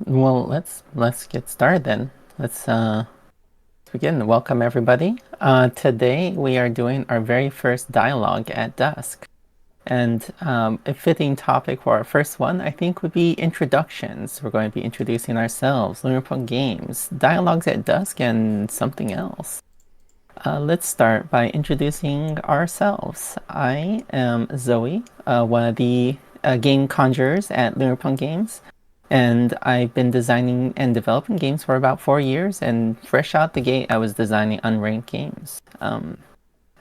Well, let's get started then. Let's begin. Welcome everybody. Today we are doing our very first dialogue at Dusk. And a fitting topic for our first one, I think, would be introductions. We're going to be introducing ourselves, Lunarpunk Games, dialogues at Dusk, and something else. Let's start by introducing ourselves. I am Xoe, one of the game conjurers at Lunarpunk Games. And I've been designing and developing games for about 4 years, and fresh out the gate, I was designing Unranked Games. How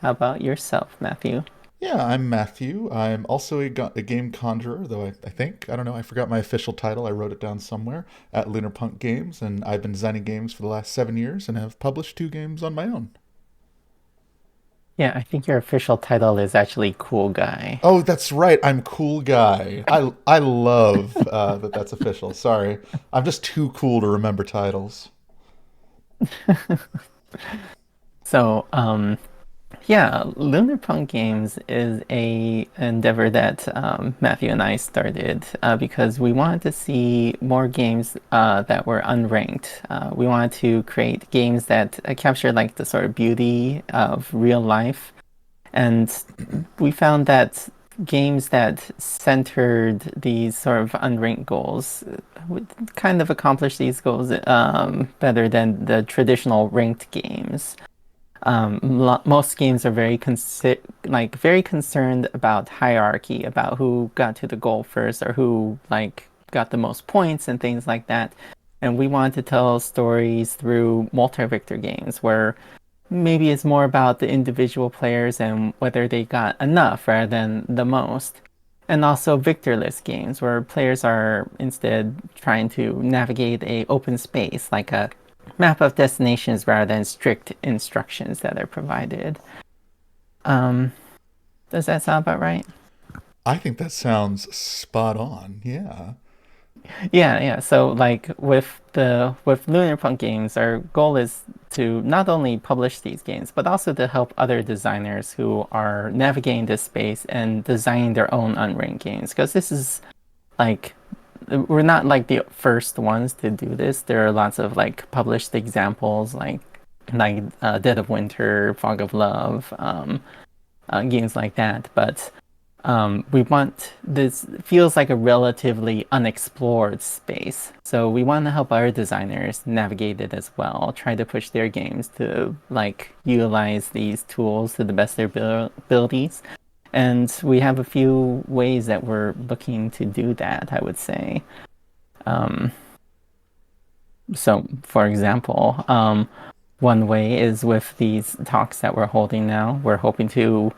about yourself, Matthew? Yeah, I'm Matthew. I'm also a game conjurer, though I think, I don't know, I forgot my official title. I wrote it down somewhere at Lunarpunk Games, and I've been designing games for the last 7 years and have published 2 games on my own. Yeah, I think your official title is actually Cool Guy. Oh, that's right. I'm cool guy. I love that's official. Sorry, I'm just too cool to remember titles. So, yeah, Lunarpunk Games is a endeavor that Matthew and I started because we wanted to see more games that were unranked. We wanted to create games that capture like the sort of beauty of real life, and we found that games that centered these sort of unranked goals would kind of accomplish these goals better than the traditional ranked games. Most games are very concerned about hierarchy, about who got to the goal first or who like got the most points and things like that. And we want to tell stories through multi-victor games where maybe it's more about the individual players and whether they got enough rather than the most. And also victorless games where players are instead trying to navigate a open space like a map of destinations rather than strict instructions that are provided. Um, does that sound about right? I think that sounds spot on. Yeah. Yeah. So like with Lunarpunk Games, our goal is to not only publish these games, but also to help other designers who are navigating this space and designing their own unranked games. Because this is like we're not like the first ones to do this. There are lots of like published examples like Dead of Winter, Fog of Love, games like that. But we want this feels like a relatively unexplored space. So we want to help our designers navigate it as well, try to push their games to like utilize these tools to the best of their abilities. And we have a few ways that we're looking to do that, I would say. Um, so, for example, one way is with these talks that we're holding now. We're hoping to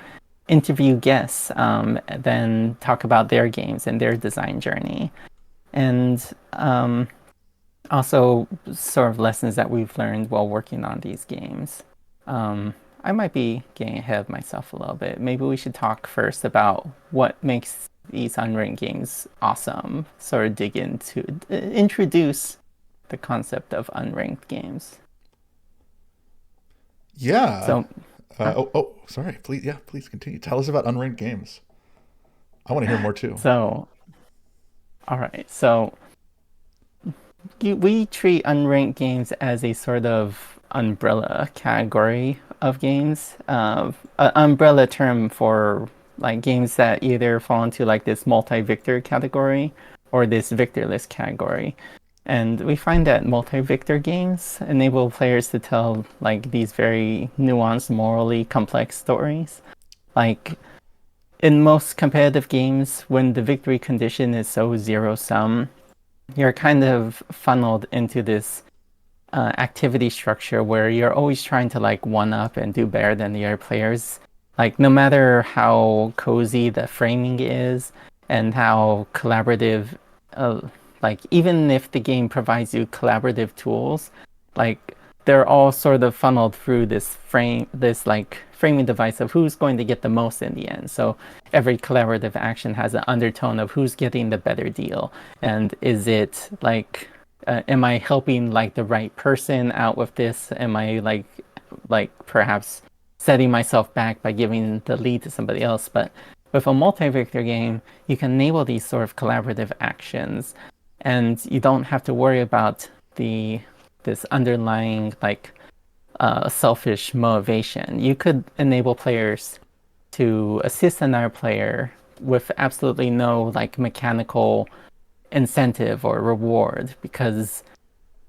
interview guests, then talk about their games and their design journey, and also sort of lessons that we've learned while working on these games. I might be getting ahead of myself a little bit. Maybe we should talk first about what makes these unranked games awesome. Sort of dig into, introduce the concept of unranked games. Yeah. So, uh, Sorry. Please, yeah, please continue. Tell us about Unranked Games. I want to hear more too. so, all right. So we treat unranked games as a sort of umbrella category of games, an umbrella term for like games that either fall into like this multi-victor category or this victorless category. And we find that multi-victor games enable players to tell like these very nuanced, morally complex stories. Like in most competitive games, when the victory condition is so zero sum, you're kind of funneled into this activity structure where you're always trying to like one up and do better than the other players. Like no matter how cozy the framing is and how collaborative, uh, like even if the game provides you collaborative tools, like they're all sort of funneled through this like framing device of who's going to get the most in the end. So every collaborative action has an undertone of who's getting the better deal, and is it like am I helping like the right person out with this? Am I like perhaps setting myself back by giving the lead to somebody else? But with a multi-victor game, you can enable these sort of collaborative actions and you don't have to worry about the this underlying like selfish motivation. You could enable players to assist another player with absolutely no like mechanical incentive or reward because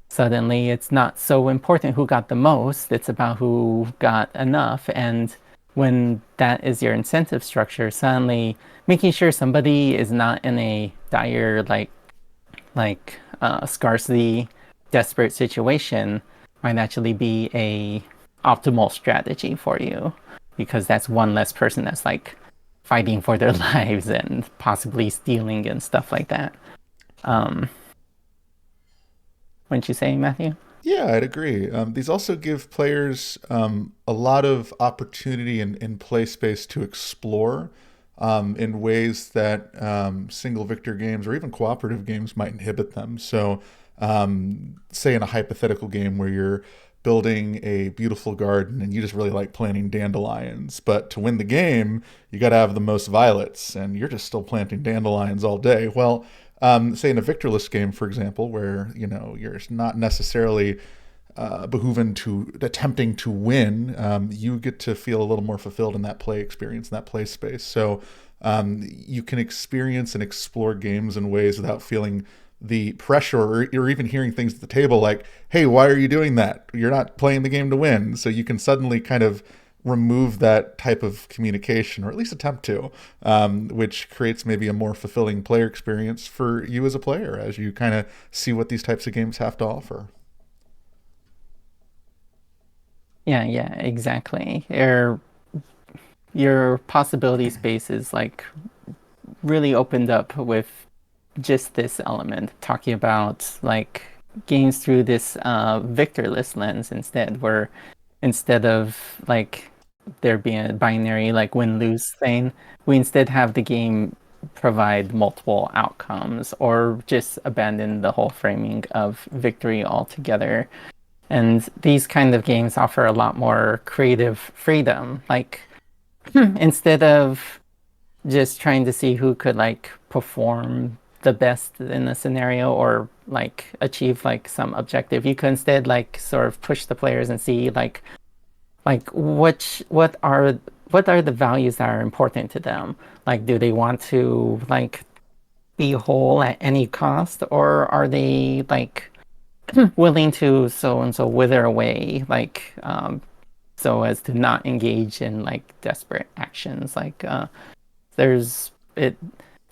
suddenly it's not so important who got the most, it's about who got enough. And when that is your incentive structure, suddenly making sure somebody is not in a dire scarcity desperate situation might actually be a optimal strategy for you because that's one less person that's like fighting for their lives and possibly stealing and stuff like that. Um, wouldn't you say, Matthew? Yeah, I'd agree. These also give players a lot of opportunity in play space to explore in ways that single victor games or even cooperative games might inhibit them. So, say in a hypothetical game where you're building a beautiful garden and you just really like planting dandelions, but to win the game, you got to have the most violets, and you're just still planting dandelions all day. Well, say in a victorless game, for example, where you're not necessarily behooven to attempting to win, you get to feel a little more fulfilled in that play experience, in that play space. So you can experience and explore games in ways without feeling the pressure or even hearing things at the table like, hey, why are you doing that? You're not playing the game to win. So you can suddenly kind of remove that type of communication, or at least attempt to, which creates maybe a more fulfilling player experience for you as a player as you kind of see what these types of games have to offer. Yeah, yeah, exactly. Your possibility space is like really opened up with just this element, talking about like games through this victorless lens instead, where instead of like there being a binary like win-lose thing, we instead have the game provide multiple outcomes or just abandon the whole framing of victory altogether. And these kind of games offer a lot more creative freedom. Like instead of just trying to see who could like perform the best in a scenario or like achieve like some objective, you could instead like sort of push the players and see like what are the values that are important to them? Like, do they want to like be whole at any cost, or are they like willing to so and so wither away, like so as to not engage in like desperate actions? Like, there's it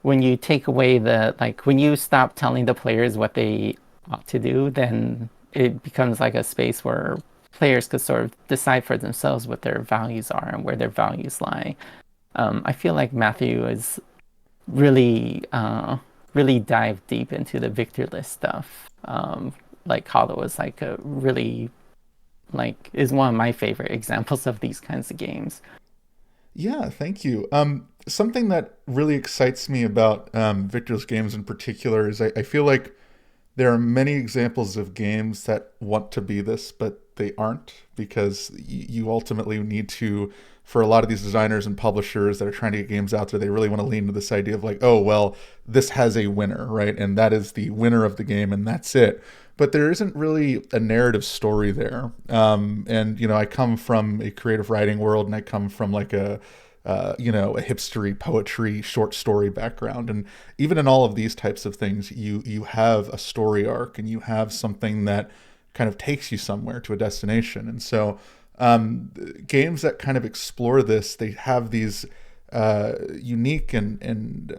when you take away the like when you stop telling the players what they ought to do, then it becomes like a space where players could sort of decide for themselves what their values are and where their values lie. I feel like Matthew is really dive deep into the victorless stuff. Like Hollow is like a really like is one of my favorite examples of these kinds of games. Yeah, thank you. Something that really excites me about Victor's games in particular is I feel like there are many examples of games that want to be this, but they aren't because you ultimately need to, for a lot of these designers and publishers that are trying to get games out there, they really want to lean to this idea of like, oh, well, this has a winner, right? And that is the winner of the game, and that's it. But there isn't really a narrative story there. And, I come from a creative writing world and I come from like a hipstery poetry short story background, and even in all of these types of things you have a story arc and you have something that kind of takes you somewhere to a destination. And so games that kind of explore this, they have these unique and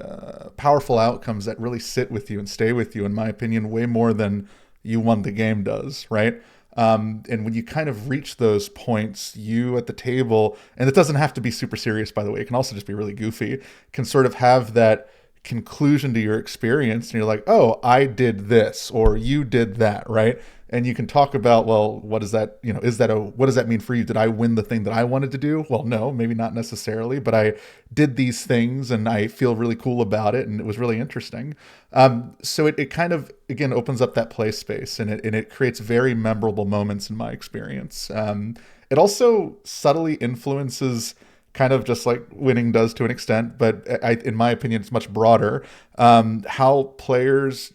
powerful outcomes that really sit with you and stay with you, in my opinion, way more than you won the game does, right? And when you kind of reach those points, you at the table, and it doesn't have to be super serious, by the way, it can also just be really goofy, can sort of have that conclusion to your experience. And you're like, oh, I did this, or you did that, right? And you can talk about, well, what is that, what does that mean for you? Did I win the thing that I wanted to do? Well, no, maybe not necessarily, but I did these things and I feel really cool about it. And it was really interesting. So it kind of, again, opens up that play space, and it creates very memorable moments in my experience. It also subtly influences, kind of just like winning does to an extent, but in my opinion, it's much broader, how players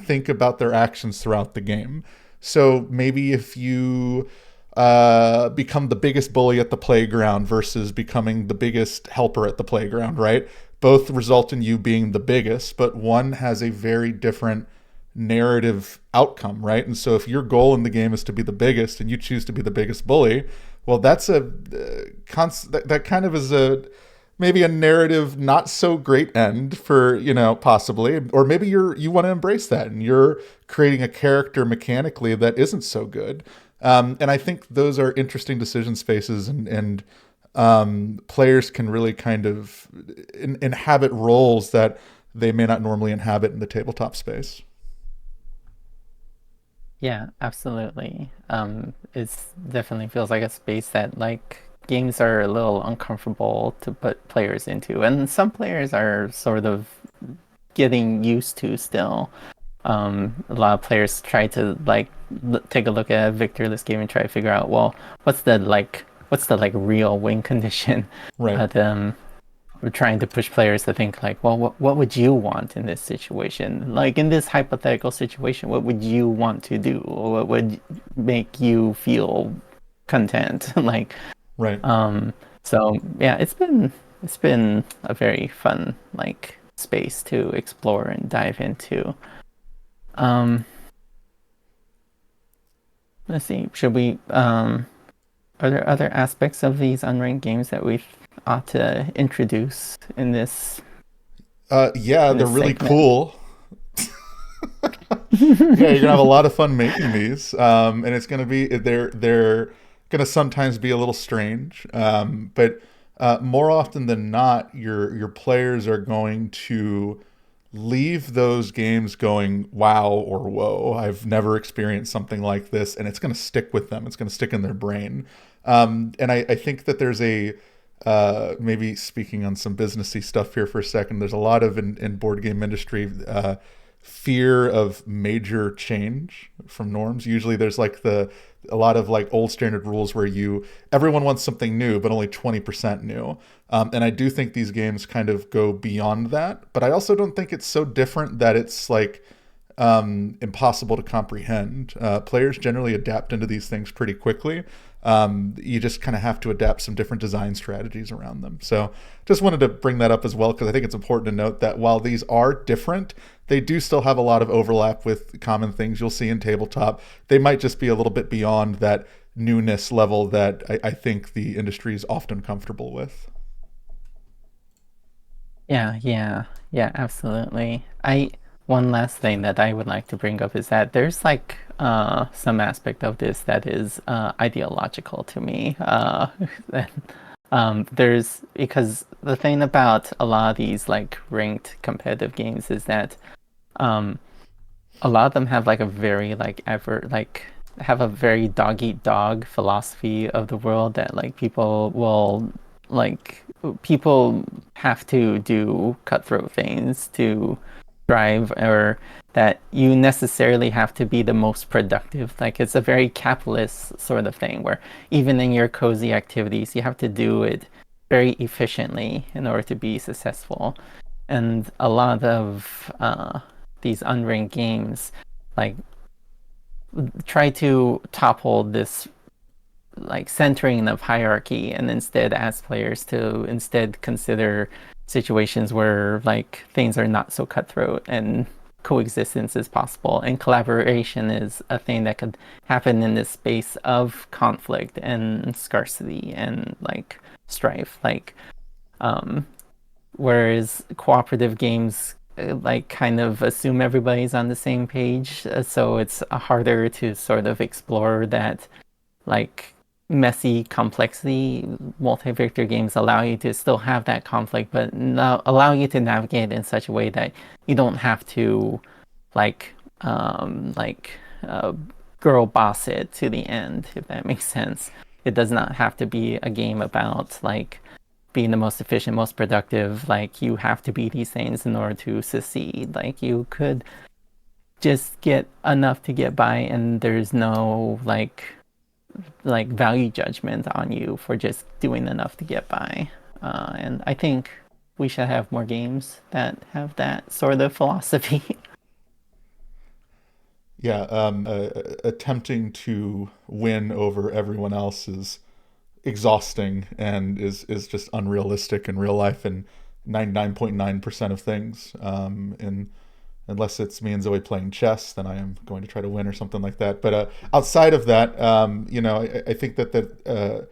think about their actions throughout the game. So maybe if you become the biggest bully at the playground versus becoming the biggest helper at the playground, right? Both result in you being the biggest, but one has a very different narrative outcome, right? And so if your goal in the game is to be the biggest and you choose to be the biggest bully, well, that's that kind of is a maybe a narrative not so great end for, possibly, or maybe you want to embrace that and you're creating a character mechanically that isn't so good. And I think those are interesting decision spaces, and players can really kind of inhabit roles that they may not normally inhabit in the tabletop space. Yeah, absolutely. It's definitely feels like a space that like games are a little uncomfortable to put players into, and some players are sort of getting used to still. A lot of players try to like take a look at a victorless game and try to figure out, well, what's the like real win condition? Right. But we're trying to push players to think like, well, what would you want in this situation? Like in this hypothetical situation, what would you want to do? Or what would make you feel content? Like, Right. um, so yeah, it's been a very fun like space to explore and dive into. Um, let's see, should we are there other aspects of these unranked games that we ought to introduce Yeah, in they're this really segment? cool. Yeah, you're gonna have a lot of fun making these, and it's gonna be they're gonna sometimes be a little strange, but more often than not, your players are going to leave those games going wow or whoa. I've never experienced something like this, and it's gonna stick with them. It's gonna stick in their brain, and I think that there's a maybe speaking on some businessy stuff here for a second. There's a lot of in board game industry. Fear of major change from norms. Usually there's like a lot of like old standard rules where everyone wants something new but only 20% new. And I do think these games kind of go beyond that, but I also don't think it's so different that it's like impossible to comprehend. Players generally adapt into these things pretty quickly. You just kind of have to adapt some different design strategies around them. So just wanted to bring that up as well because I think it's important to note that while these are different, they do still have a lot of overlap with common things you'll see in tabletop. They might just be a little bit beyond that newness level that I think the industry is often comfortable with. Yeah, absolutely. I One last thing that I would like to bring up is that there's like some aspect of this that is ideological to me. that, there's because the thing about a lot of these like ranked competitive games is that um a lot of them have like a very like effort like have a very dog eat dog philosophy of the world that like like people have to do cutthroat things to drive, or that you necessarily have to be the most productive. Like it's a very capitalist sort of thing where even in your cozy activities you have to do it very efficiently in order to be successful. And a lot of these unranked games like try to topple this like centering of hierarchy and instead ask players to instead consider situations where like things are not so cutthroat and coexistence is possible and collaboration is a thing that could happen in this space of conflict and scarcity and like strife, like um whereas cooperative games like kind of assume everybody's on the same page, so it's harder to sort of explore that like messy complexity. Multi-victor games allow you to still have that conflict, but now allow you to navigate in such a way that you don't have to like um like uh girl boss it to the end, if that makes sense. It does not have to be a game about like being the most efficient, most productive. Like you have to be these things in order to succeed. Like you could just get enough to get by and there's no like value judgment on you for just doing enough to get by. And I think we should have more games that have that sort of philosophy. Yeah, attempting to win over everyone else is exhausting and is just unrealistic in real life and 99.9% of things. And unless it's me and Zoe playing chess, then I am going to try to win or something like that. But outside of that, I think that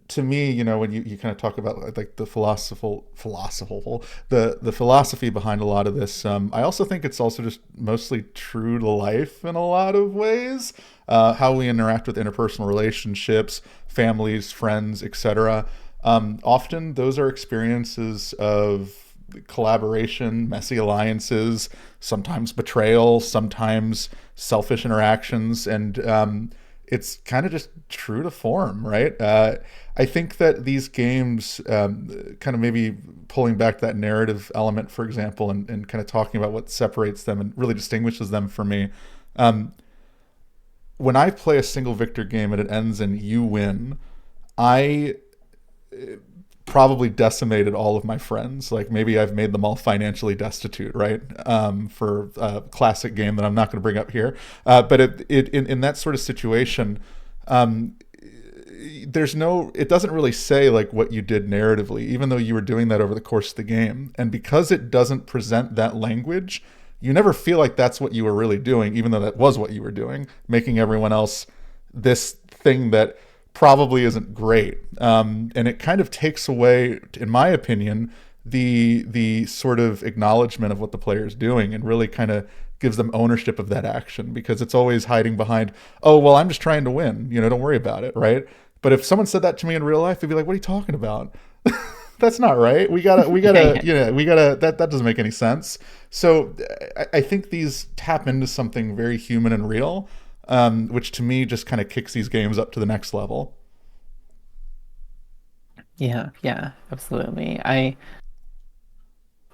to me, when you kind of talk about like the philosophical the philosophy behind a lot of this, I also think it's also just mostly true to life in a lot of ways. How we interact with interpersonal relationships, families, friends, etc. Often those are experiences of collaboration, messy alliances, sometimes betrayal, sometimes selfish interactions, and it's kind of just true to form, right? I think that these games, kind of maybe pulling back that narrative element, for example, and kind of talking about what separates them and really distinguishes them for me. Um, when I play a single victor game and it ends and you win, I probably decimated all of my friends. Like maybe I've made them all financially destitute, right? For a classic game that I'm not going to bring up here. But in that sort of situation, um, there's no, it doesn't really say like what you did narratively, even though you were doing that over the course of the game. And because it doesn't present that language, you never feel like that's what you were really doing, even though that was what you were doing, making everyone else this thing that probably isn't great. And it kind of takes away, in my opinion, the sort of acknowledgement of what the player is doing and really kind of gives them ownership of that action because it's always hiding behind, oh, well, I'm just trying to win. Don't worry about it, right? But if someone said that to me in real life, they'd be like, what are you talking about? That's not right. Yeah, yeah, That doesn't make any sense. So I think these tap into something very human and real, which to me just kind of kicks these games up to the next level. yeah, yeah, absolutely.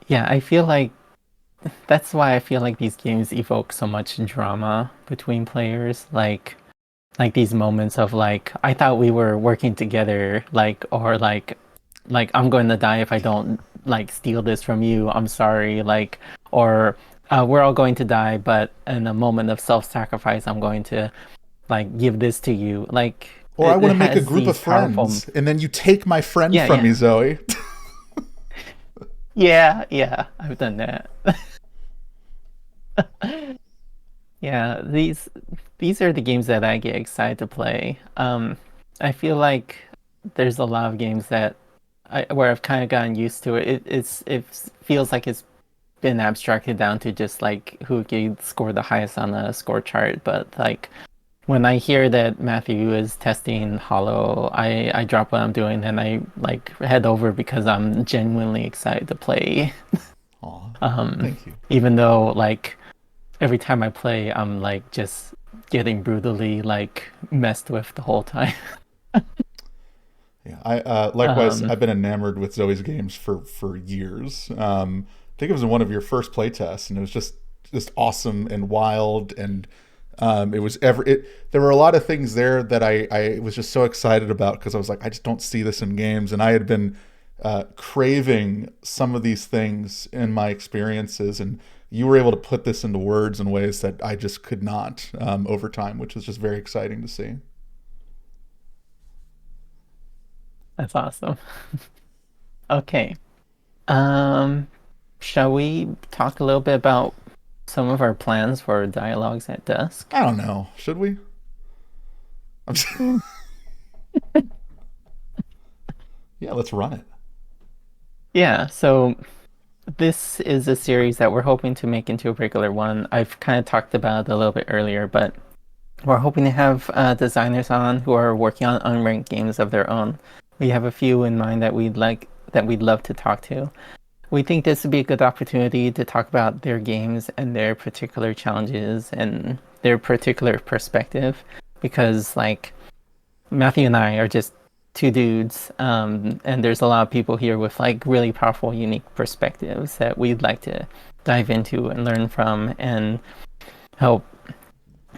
Yeah, I feel like that's why I feel like these games evoke so much drama between players. Like these moments of like, I thought we were working together, like I'm going to die if I don't like steal this from you. I'm sorry, or we're all going to die, but in a moment of self-sacrifice, I'm going to like give this to you. Like Or I it want to make a has group of these powerful, friends, and then you take my friend yeah, from me, yeah, Zoe. yeah, yeah. I've done that. Yeah, these are the games that I get excited to play. I feel like there's a lot of games that where I've kind of gotten used to it. It feels like it's been abstracted down to just like who can score the highest on the score chart. But like when I hear that Matthew is testing Hollow, I drop what I'm doing and I like head over because I'm genuinely excited to play. Aw, Um, thank you. Even though like every time I play, I'm like just getting brutally like messed with the whole time. Yeah, I likewise. Um, I've been enamored with Zoe's games for years. I think it was in one of your first playtests, and it was just awesome and wild, and it was ever it. There were a lot of things there that I was just so excited about because I was like, I just don't see this in games, and I had been craving some of these things in my experiences, and you were able to put this into words in ways that I just could not over time, which was just very exciting to see. that's awesome. Okay. Um, shall we talk a little bit about some of our plans for dialogues at dusk? I don't know. Should we? I'm just, Mm. yeah, let's run it. Yeah, so this is a series that we're hoping to make into a regular one. I've kind of talked about it a little bit earlier, but we're hoping to have designers on who are working on unranked games of their own. We have a few in mind that we'd love to talk to. We think this would be a good opportunity to talk about their games and their particular challenges and their particular perspective because like Matthew and I are just two dudes, and there's a lot of people here with like really powerful, unique perspectives that we'd like to dive into and learn from and help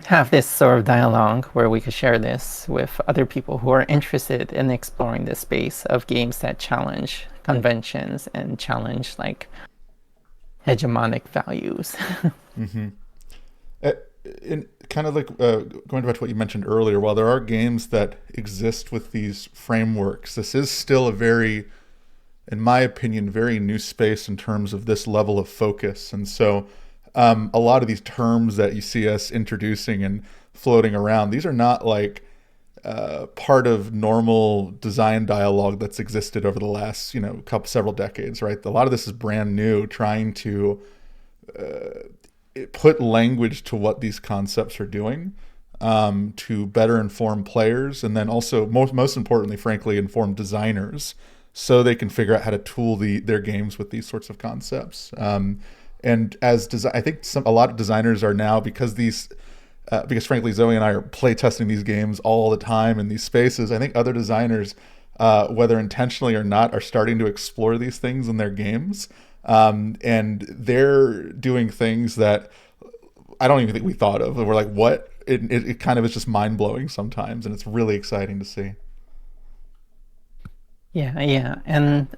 have this sort of dialogue where we could share this with other people who are interested in exploring this space of games that challenge conventions and challenge like hegemonic values. Hmm. Uh, in kind of like going back to what you mentioned earlier, while there are games that exist with these frameworks, this is still a very, in my opinion, very new space in terms of this level of focus. And so, a lot of these terms that you see us introducing and floating around, these are not like part of normal design dialogue that's existed over the last, couple several decades, right? A lot of this is brand new, trying to put language to what these concepts are doing, to better inform players, and then also most importantly, frankly, inform designers so they can figure out how to tool their games with these sorts of concepts. And I think a lot of designers are now, because frankly, Zoe and I are play testing these games all the time in these spaces. I think other designers, whether intentionally or not, are starting to explore these things in their games, and they're doing things that I don't even think we thought of. We're like, what? It kind of is just mind blowing sometimes, and it's really exciting to see. Yeah, yeah. And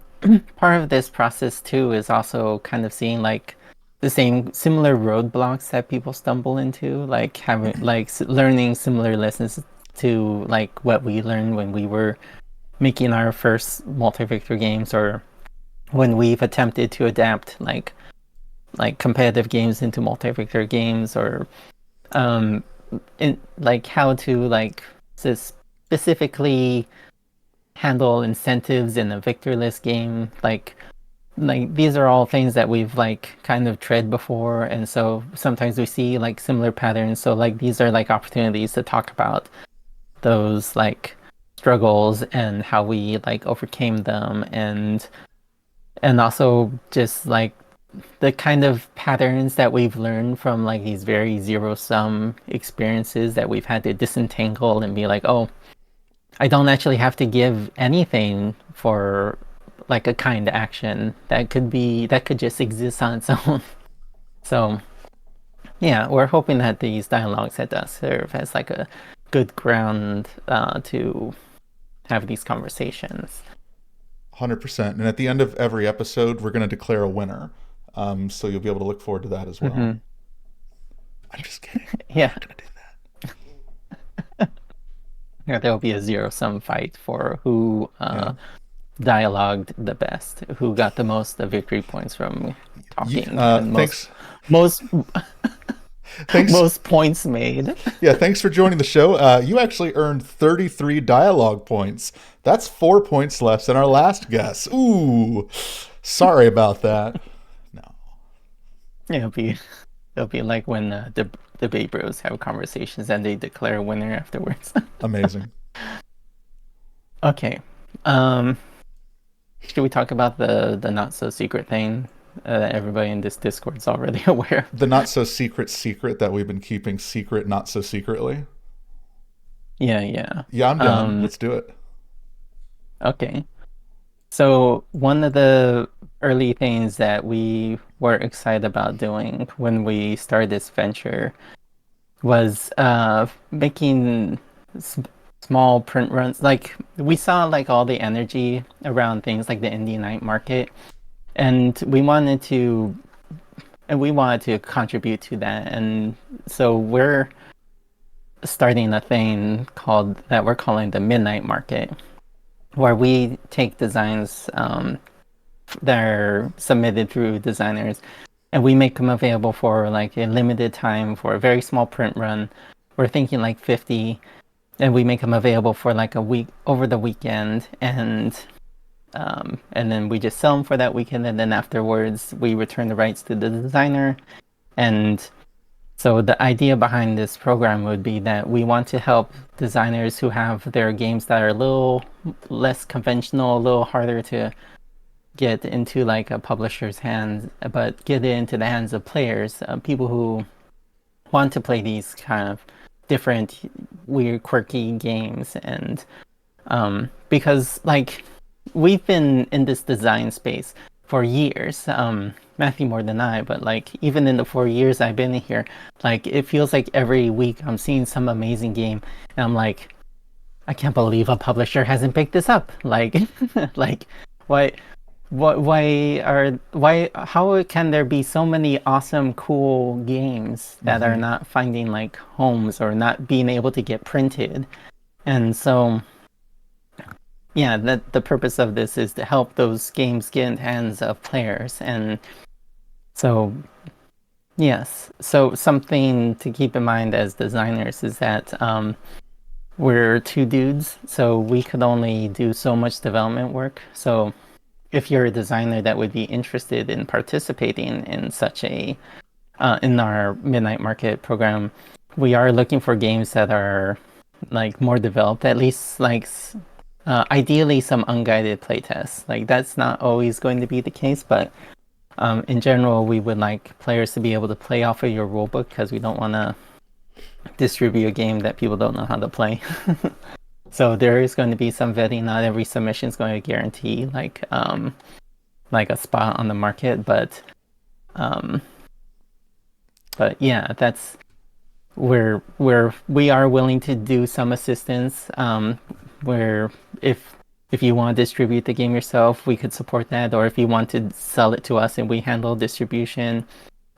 part of this process too is also kind of seeing like the same similar roadblocks that people stumble into, like having like learning similar lessons to like what we learned when we were making our first multi-victor games, or when we've attempted to adapt like competitive games into multi-victor games, or um in like how to like specifically handle incentives in a victorless game. Like these are all things that we've like kind of tread before, and so sometimes we see like similar patterns. So like these are like opportunities to talk about those like struggles and how we like overcame them, and also just like the kind of patterns that we've learned from like these very zero sum experiences that we've had to disentangle and be like, oh, I don't actually have to give anything for like a kind action that could just exist on its own. So yeah, we're hoping that these dialogues at Dusk serve as like a good ground to have these conversations. 100%. And at the end of every episode, we're going to declare a winner. So you'll be able to look forward to that as well. Hmm. I'm just kidding. I'm Yeah, not going to do yeah, there'll be a zero sum fight for who that. Yeah. dialogued the best, who got the most victory points from talking, and Thanks. most Thanks. most points made. Yeah, thanks for joining the show. You actually earned 33 dialogue points. That's 4 points less than our last guess. Ooh, sorry about that. No, Yeah, it'll be like when the debate bros have conversations and they declare a winner afterwards. amazing. Okay. Um, should we talk about the not so secret thing that everybody in this Discord's already aware of? The not so secret that we've been keeping secret, not so secretly. Yeah, yeah. Yeah, I'm down. Um, Let's do it. okay. So one of the early things that we were excited about doing when we started this venture was making s small print runs. Like we saw like all the energy around things like the indie night market, and we wanted to contribute to that. And so we're starting a thing called that we're calling the Midnight Market, where we take designs that are submitted through designers, and we make them available for like a limited time for a very small print run. We're thinking like 50, and we make them available for like a week over the weekend, and then we just sell them for that weekend, and then afterwards we return the rights to the designer. And so the idea behind this program would be that we want to help designers who have their games that are a little less conventional, a little harder to get into like a publisher's hands, but get it into the hands of players, people who want to play these kind of different, weird, quirky games. And because like we've been in this design space for years, Matthew more than I, but like even in the 4 years I've been here, like it feels like every week I'm seeing some amazing game, and I'm like, I can't believe a publisher hasn't picked this up. Like, like, why? how can there be so many awesome, cool games that are Hmm. not finding like homes or not being able to get printed? And so, yeah, the purpose of this is to help those games get in the hands of players. And so, yes, so something to keep in mind as designers is that we're two dudes, so we could only do so much development work. So if you're a designer that would be interested in participating in such a in our Midnight Market program, we are looking for games that are like more developed, at least like ideally some unguided playtests. Like that's not always going to be the case, but in general, we would like players to be able to play off of your rulebook because we don't want to distribute a game that people don't know how to play. So there is going to be some vetting. Not every submission is going to guarantee like a spot on the market, um, but yeah, that's we are willing to do some assistance. Where if if you want to distribute the game yourself, we could support that, or if you want to sell it to us and we handle distribution,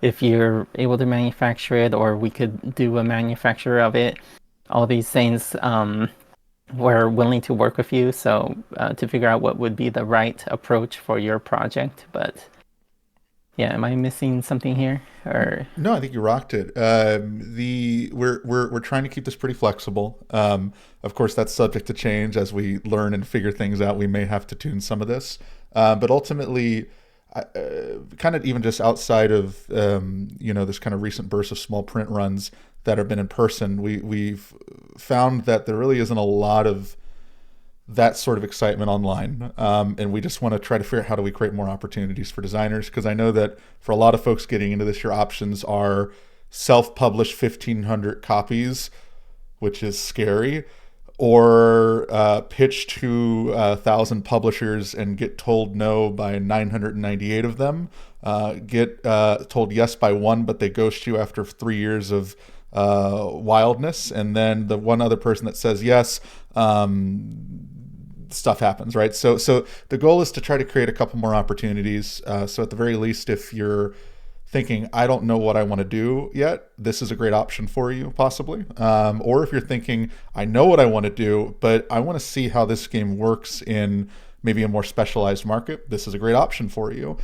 if you're able to manufacture it, or we could do a manufacturer of it. All these things, we're willing to work with you. So to figure out what would be the right approach for your project. But yeah, am I missing something here? Or No, I think you rocked it. The we're trying to keep this pretty flexible. Of course, that's subject to change as we learn and figure things out. We may have to tune some of this, but ultimately, kind of even just outside of this kind of recent burst of small print runs that have been in person, we've found that there really isn't a lot of that sort of excitement online. And we just want to try to figure out how do we create more opportunities for designers, because I know that for a lot of folks getting into this, your options are self-publish 1,500 copies, which is scary, or pitch to 1,000 publishers and get told no by 998 of them, get told yes by one, but they ghost you after 3 years of wildness, and then the one other person that says yes, stuff happens, right? So the goal is to try to create a couple more opportunities. So at the very least, if you're thinking, I don't know what I want to do yet, this is a great option for you, possibly. Or if you're thinking, I know what I want to do, but I want to see how this game works in maybe a more specialized market, this is a great option for you.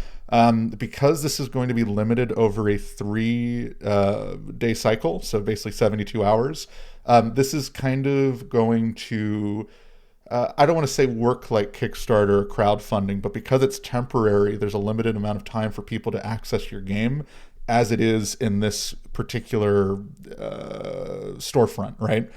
Because this is going to be limited over a 3 day cycle, so basically 72 hours, this is kind of going to I don't want to say work like Kickstarter or crowdfunding, but because it's temporary, there's a limited amount of time for people to access your game, as it is in this particular storefront, right?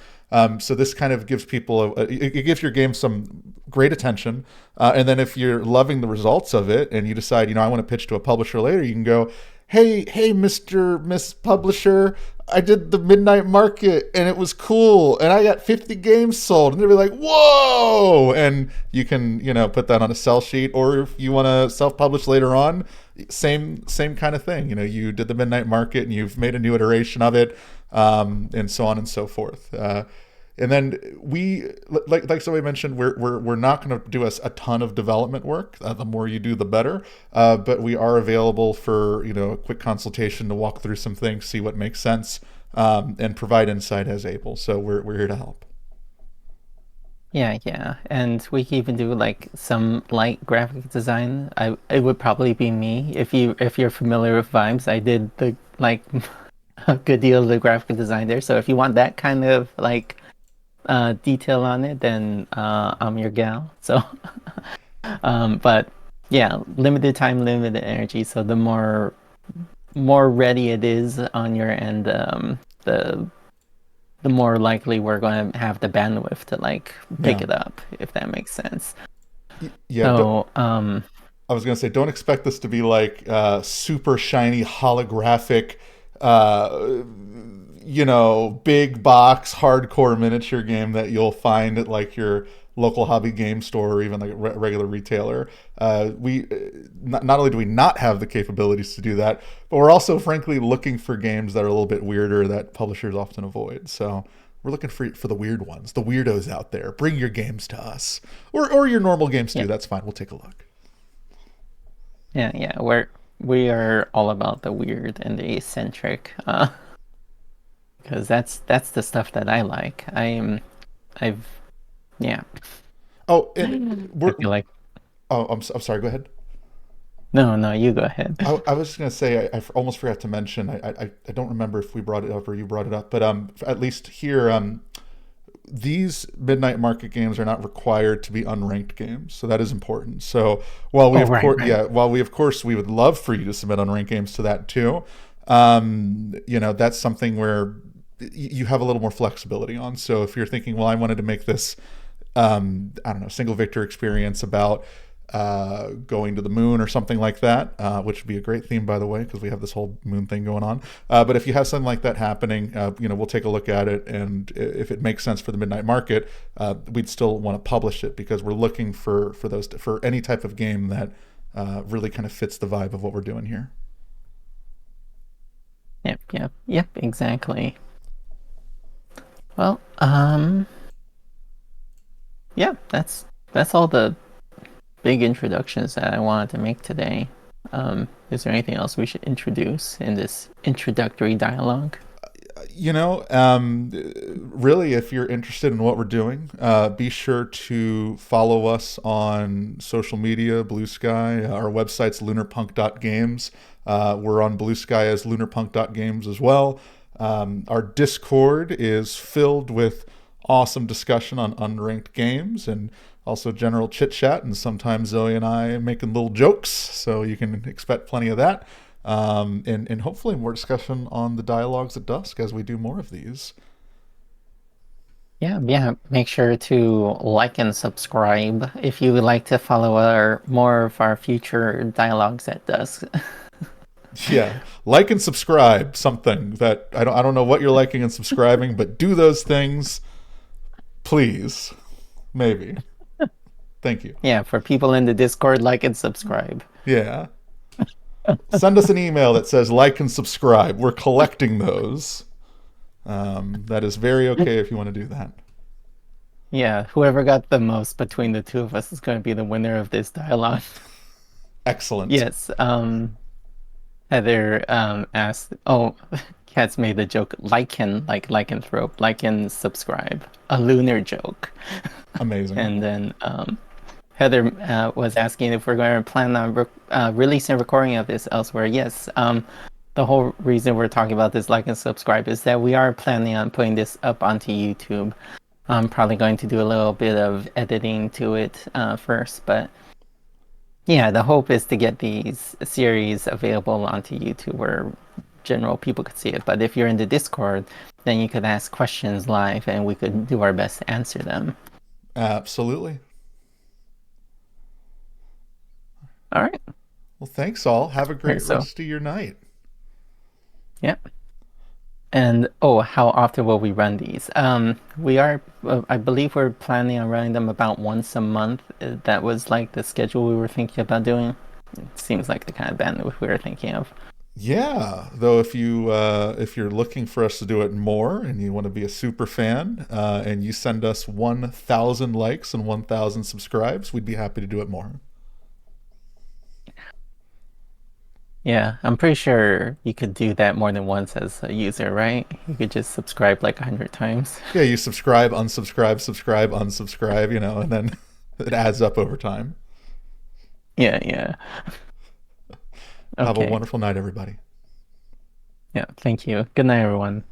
So this kind of gives people it gives your game some great attention, and then if you're loving the results of it and you decide, I want to pitch to a publisher later, you can go, hey, Miss Publisher, I did the Midnight Market and it was cool and I got 50 games sold, and they'll be like, whoa, and you can put that on a sell sheet, or if you want to self-publish later on, same kind of thing. You did the Midnight Market and you've made a new iteration of it, and so on and so forth. And then we, like somebody mentioned, we're not going to do a ton of development work. The more you do, the better. But we are available for a quick consultation to walk through some things, see what makes sense, and provide insight as able. So we're here to help. yeah, and we can even do like some light graphic design. It would probably be me if you're familiar with Vibes. I did the like a good deal of the graphic design there. So if you want that kind of like detail on it, then I'm your gal. So, but yeah, limited time, limited energy. So the more ready it is on your end, the more likely we're going to have the bandwidth to like pick Yeah, it up, if that makes sense. yeah. So, I was gonna say, don't expect this to be like super shiny holographic, uh, big box hardcore miniature game that you'll find at like your local hobby game store or even like a regular retailer. We not only do we not have the capabilities to do that, but we're also frankly looking for games that are a little bit weirder that publishers often avoid. So we're looking for the weird ones, the weirdos out there. Bring your games to us, or your normal games yeah, too. That's fine. We'll take a look. Yeah, yeah. We are all about the weird and the eccentric, because that's the stuff that I like. I've yeah. Oh, and I we're feel like I'm sorry. Go ahead. no, no, you go ahead. I was just gonna say I almost forgot to mention. I don't remember if we brought it up or you brought it up, but at least here these midnight market games are not required to be unranked games, so that is important. So Oh, right, right. while we of course we would love for you to submit unranked games to that too, that's something where you have a little more flexibility on. So if you're thinking, well, I wanted to make this, I don't know, single victor experience about going to the moon or something like that, which would be a great theme, by the way, because we have this whole moon thing going on. But if you have something like that happening, we'll take a look at it, and if it makes sense for the midnight market, we'd still want to publish it because we're looking for any type of game that really kind of fits the vibe of what we're doing here. Yep, yep, yep, exactly. Well, yeah, that's all the big introductions that I wanted to make today. Is there anything else we should introduce in this introductory dialogue? Really, if you're interested in what we're doing, be sure to follow us on social media, Blue Sky. Our website's lunarpunk.games. We're on Blue Sky as lunarpunk.games as well. Our Discord is filled with awesome discussion on unranked games and also general chit chat, and sometimes Zoe and I making little jokes, so you can expect plenty of that. And hopefully more discussion on the dialogues at Dusk as we do more of these. Yeah, yeah. Make sure to like and subscribe if you would like to follow our more of our future dialogues at Dusk. Yeah, like and subscribe. Something that I don't know what you're liking and subscribing, but do those things, please. Maybe. Thank you. Yeah, for people in the Discord, like and subscribe. Yeah. Send us an email that says like and subscribe. We're collecting those. That is very okay if you want to do that. Yeah, whoever got the most between the two of us is going to be the winner of this dialogue. Excellent. Yes. Heather asked, oh, Kat's made the joke, Lycan, like lycanthrope, Lycan subscribe, a lunar joke. Amazing. And then Heather was asking if we're going to plan on releasing a recording of this elsewhere. Yes. The whole reason we're talking about this like and subscribe is that we are planning on putting this up onto YouTube. I'm probably going to do a little bit of editing to it first, but yeah, the hope is to get these series available onto YouTube where general people could see it. But if you're in the Discord, then you could ask questions live and we could do our best to answer them. Absolutely. All right. Well, thanks all. Have a Okay, great so, rest of your night. yeah. And oh, how often will we run these? We are, I believe we're planning on running them about once a month. That was like the schedule we were thinking about doing. It seems like the kind of bandwidth we were thinking of. Yeah, though if you're looking for us to do it more and you want to be a super fan and you send us 1,000 likes and 1,000 subscribes, we'd be happy to do it more. Yeah, I'm pretty sure you could do that more than once as a user, right? You could just subscribe like 100 times. Yeah, you subscribe, unsubscribe, subscribe, unsubscribe, and then it adds up over time. Yeah, yeah. Have a Okay. wonderful night, everybody. Yeah, thank you. Good night, everyone.